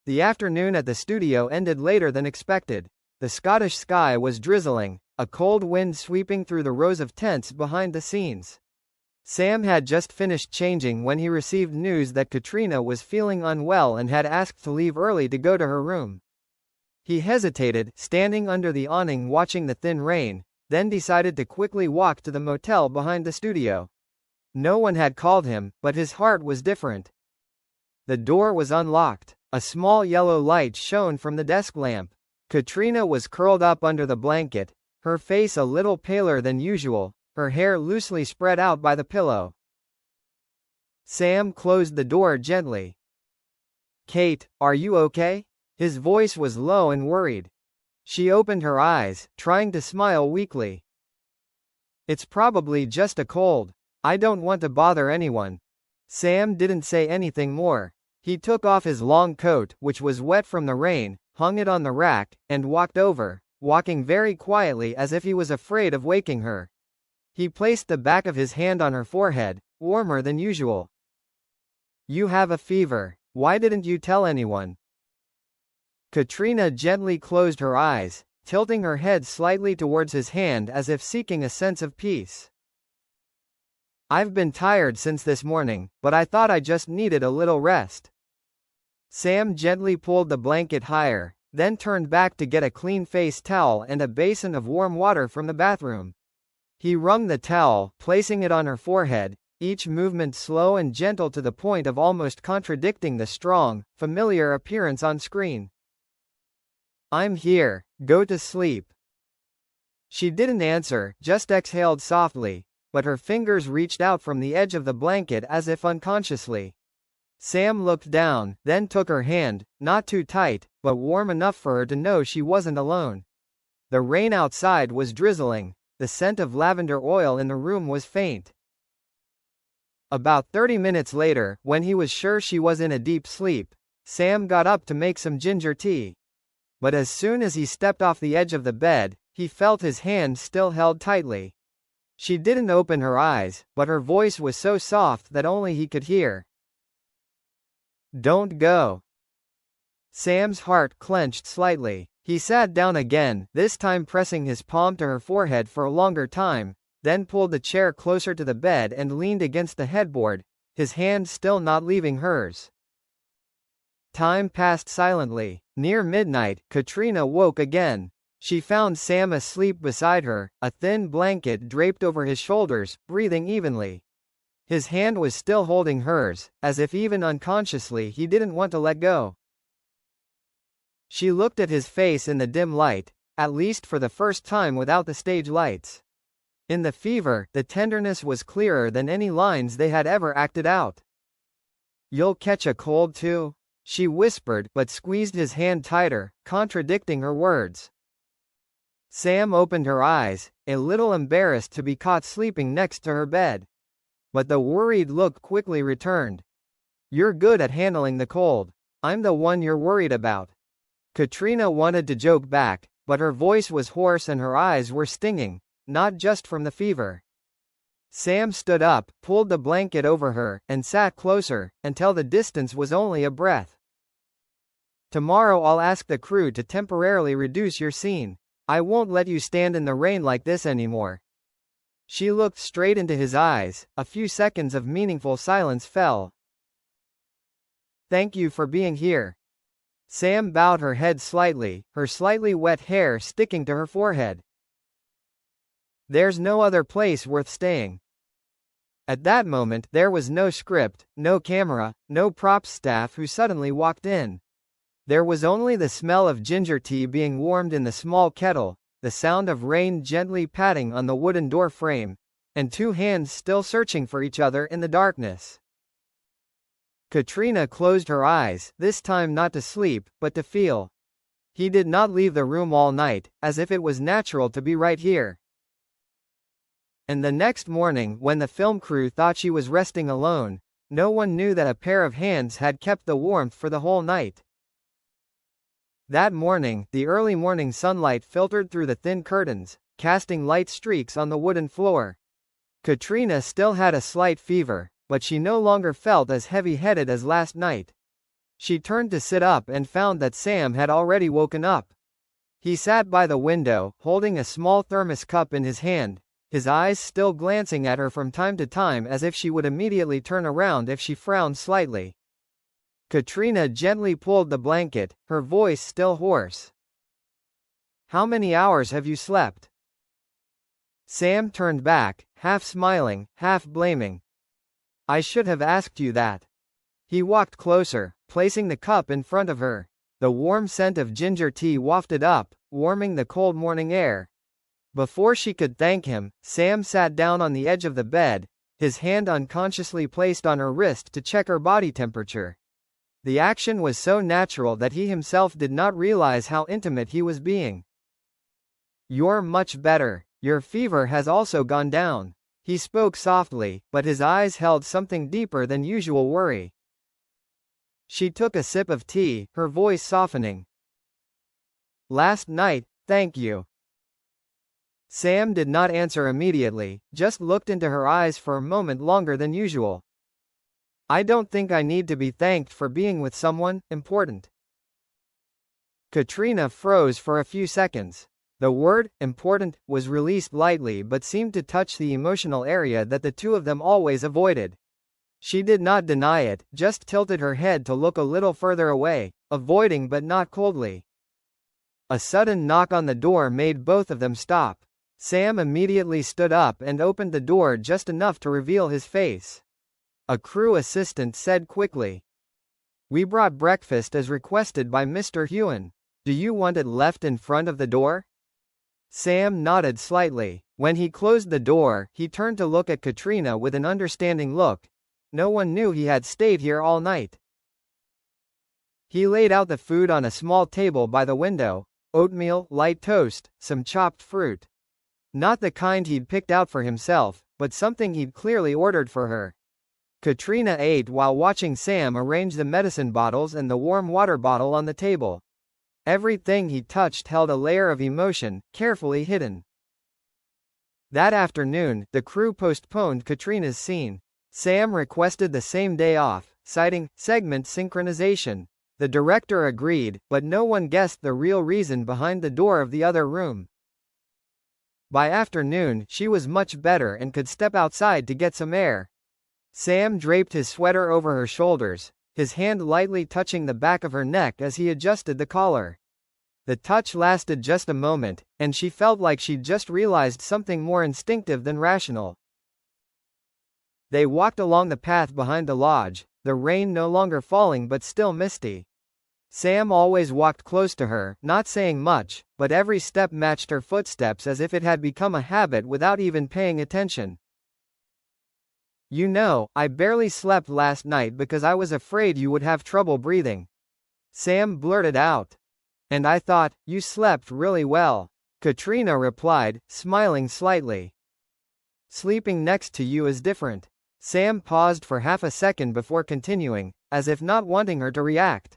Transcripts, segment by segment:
The afternoon at the studio ended later than expected. The Scottish sky was drizzling, a cold wind sweeping through the rows of tents behind the scenes. Sam had just finished changing when he received news that Caitriona was feeling unwell and had asked to leave early to go to her room. He hesitated, standing under the awning watching the thin rain, then decided to quickly walk to the motel behind the studio. No one had called him, but his heart was different. The door was unlocked. A small yellow light shone from the desk lamp. Caitriona was curled up under the blanket, her face a little paler than usual, her hair loosely spread out by the pillow. Sam closed the door gently. "Kate, are you okay?" His voice was low and worried. She opened her eyes, trying to smile weakly. "It's probably just a cold. I don't want to bother anyone." Sam didn't say anything more. He took off his long coat, which was wet from the rain, hung it on the rack, and walked over, walking very quietly as if he was afraid of waking her. He placed the back of his hand on her forehead, warmer than usual. "You have a fever. Why didn't you tell anyone?" Caitriona gently closed her eyes, tilting her head slightly towards his hand as if seeking a sense of peace. "I've been tired since this morning, but I thought I just needed a little rest." Sam gently pulled the blanket higher, then turned back to get a clean face towel and a basin of warm water from the bathroom. He wrung the towel, placing it on her forehead, each movement slow and gentle to the point of almost contradicting the strong, familiar appearance on screen. "I'm here, go to sleep." She didn't answer, just exhaled softly, but her fingers reached out from the edge of the blanket as if unconsciously. Sam looked down, then took her hand, not too tight, but warm enough for her to know she wasn't alone. The rain outside was drizzling, the scent of lavender oil in the room was faint. About 30 minutes later, when he was sure she was in a deep sleep, Sam got up to make some ginger tea. But as soon as he stepped off the edge of the bed, he felt his hand still held tightly. She didn't open her eyes, but her voice was so soft that only he could hear. "Don't go." Sam's heart clenched slightly. He sat down again, this time pressing his palm to her forehead for a longer time, then pulled the chair closer to the bed and leaned against the headboard, his hand still not leaving hers. Time passed silently. Near midnight, Caitriona woke again. She found Sam asleep beside her, a thin blanket draped over his shoulders, breathing evenly. His hand was still holding hers, as if even unconsciously he didn't want to let go. She looked at his face in the dim light, at least for the first time without the stage lights. In the fever, the tenderness was clearer than any lines they had ever acted out. "You'll catch a cold too?" she whispered, but squeezed his hand tighter, contradicting her words. Sam opened her eyes, a little embarrassed to be caught sleeping next to her bed. But the worried look quickly returned. "You're good at handling the cold. I'm the one you're worried about." Caitriona wanted to joke back, but her voice was hoarse and her eyes were stinging, not just from the fever. Sam stood up, pulled the blanket over her, and sat closer, until the distance was only a breath. "Tomorrow I'll ask the crew to temporarily reduce your scene. I won't let you stand in the rain like this anymore." She looked straight into his eyes. A few seconds of meaningful silence fell. "Thank you for being here." Sam bowed her head slightly, her slightly wet hair sticking to her forehead. "There's no other place worth staying." At that moment, there was no script, no camera, no props staff who suddenly walked in. There was only the smell of ginger tea being warmed in the small kettle, the sound of rain gently patting on the wooden door frame, and two hands still searching for each other in the darkness. Caitriona closed her eyes, this time not to sleep, but to feel. He did not leave the room all night, as if it was natural to be right here. And the next morning, when the film crew thought she was resting alone, no one knew that a pair of hands had kept the warmth for the whole night. That morning, the early morning sunlight filtered through the thin curtains, casting light streaks on the wooden floor. Caitriona still had a slight fever, but she no longer felt as heavy-headed as last night. She turned to sit up and found that Sam had already woken up. He sat by the window, holding a small thermos cup in his hand, his eyes still glancing at her from time to time as if she would immediately turn around if she frowned slightly. Caitriona gently pulled the blanket, her voice still hoarse. "How many hours have you slept?" Sam turned back, half smiling, half blaming. "I should have asked you that." He walked closer, placing the cup in front of her. The warm scent of ginger tea wafted up, warming the cold morning air. Before she could thank him, Sam sat down on the edge of the bed, his hand unconsciously placed on her wrist to check her body temperature. The action was so natural that he himself did not realize how intimate he was being. "You're much better. Your fever has also gone down." He spoke softly, but his eyes held something deeper than usual worry. She took a sip of tea, her voice softening. "Last night, thank you." Sam did not answer immediately, just looked into her eyes for a moment longer than usual. "I don't think I need to be thanked for being with someone important." Caitriona froze for a few seconds. The word, important, was released lightly but seemed to touch the emotional area that the two of them always avoided. She did not deny it, just tilted her head to look a little further away, avoiding but not coldly. A sudden knock on the door made both of them stop. Sam immediately stood up and opened the door just enough to reveal his face. A crew assistant said quickly, "We brought breakfast as requested by Mr. Heughan. Do you want it left in front of the door?" Sam nodded slightly. When he closed the door, he turned to look at Caitriona with an understanding look. No one knew he had stayed here all night. He laid out the food on a small table by the window: oatmeal, light toast, some chopped fruit. Not the kind he'd picked out for himself, but something he'd clearly ordered for her. Caitriona ate while watching Sam arrange the medicine bottles and the warm water bottle on the table. Everything he touched held a layer of emotion, carefully hidden. That afternoon, the crew postponed Caitriona's scene. Sam requested the same day off, citing segment synchronization. The director agreed, but no one guessed the real reason behind the door of the other room. By afternoon, she was much better and could step outside to get some air. Sam draped his sweater over her shoulders, his hand lightly touching the back of her neck as he adjusted the collar. The touch lasted just a moment, and she felt like she'd just realized something more instinctive than rational. They walked along the path behind the lodge, the rain no longer falling but still misty. Sam always walked close to her, not saying much, but every step matched her footsteps as if it had become a habit without even paying attention. "You know, I barely slept last night because I was afraid you would have trouble breathing." Sam blurted out. "And I thought, you slept really well." Caitriona replied, smiling slightly. "Sleeping next to you is different." Sam paused for half a second before continuing, as if not wanting her to react.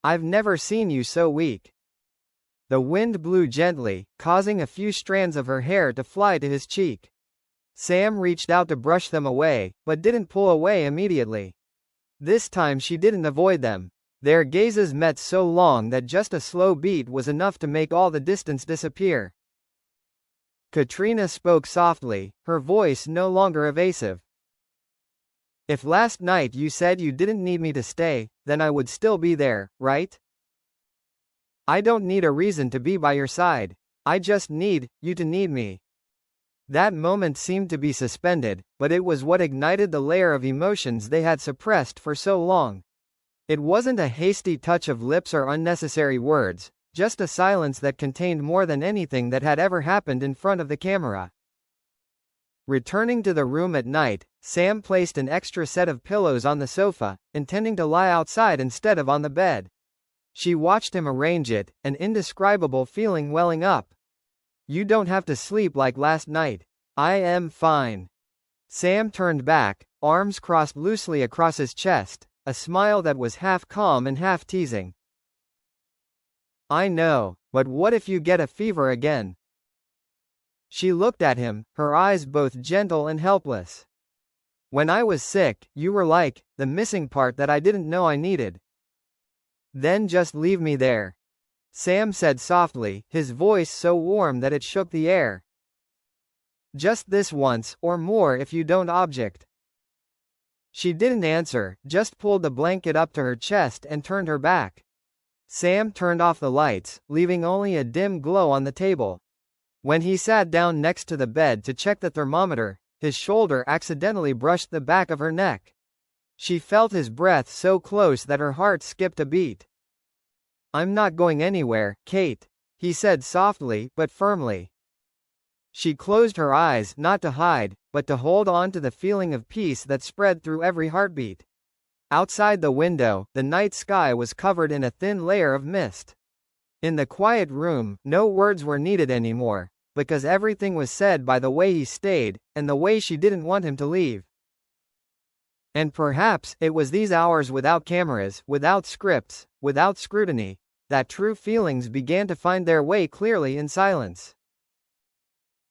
"I've never seen you so weak." The wind blew gently, causing a few strands of her hair to fly to his cheek. Sam reached out to brush them away, but didn't pull away immediately. This time she didn't avoid them. Their gazes met so long that just a slow beat was enough to make all the distance disappear. Caitriona spoke softly, her voice no longer evasive. "If last night you said you didn't need me to stay, then I would still be there, right? I don't need a reason to be by your side. I just need you to need me." That moment seemed to be suspended, but it was what ignited the layer of emotions they had suppressed for so long. It wasn't a hasty touch of lips or unnecessary words, just a silence that contained more than anything that had ever happened in front of the camera. Returning to the room at night, Sam placed an extra set of pillows on the sofa, intending to lie outside instead of on the bed. She watched him arrange it, an indescribable feeling welling up. "You don't have to sleep like last night. I am fine." Sam turned back, arms crossed loosely across his chest, a smile that was half calm and half teasing. "I know, but what if you get a fever again?" She looked at him, her eyes both gentle and helpless. "When I was sick, you were like, the missing part that I didn't know I needed." Then just leave me there. Sam said softly, his voice so warm that it shook the air. Just this once, or more if you don't object. She didn't answer, just pulled the blanket up to her chest and turned her back. Sam turned off the lights, leaving only a dim glow on the table. When he sat down next to the bed to check the thermometer, his shoulder accidentally brushed the back of her neck. She felt his breath so close that her heart skipped a beat. I'm not going anywhere, Kate, he said softly, but firmly. She closed her eyes, not to hide, but to hold on to the feeling of peace that spread through every heartbeat. Outside the window, the night sky was covered in a thin layer of mist. In the quiet room, no words were needed anymore, because everything was said by the way he stayed, and the way she didn't want him to leave. And perhaps it was these hours without cameras, without scripts, without scrutiny, that true feelings began to find their way clearly in silence.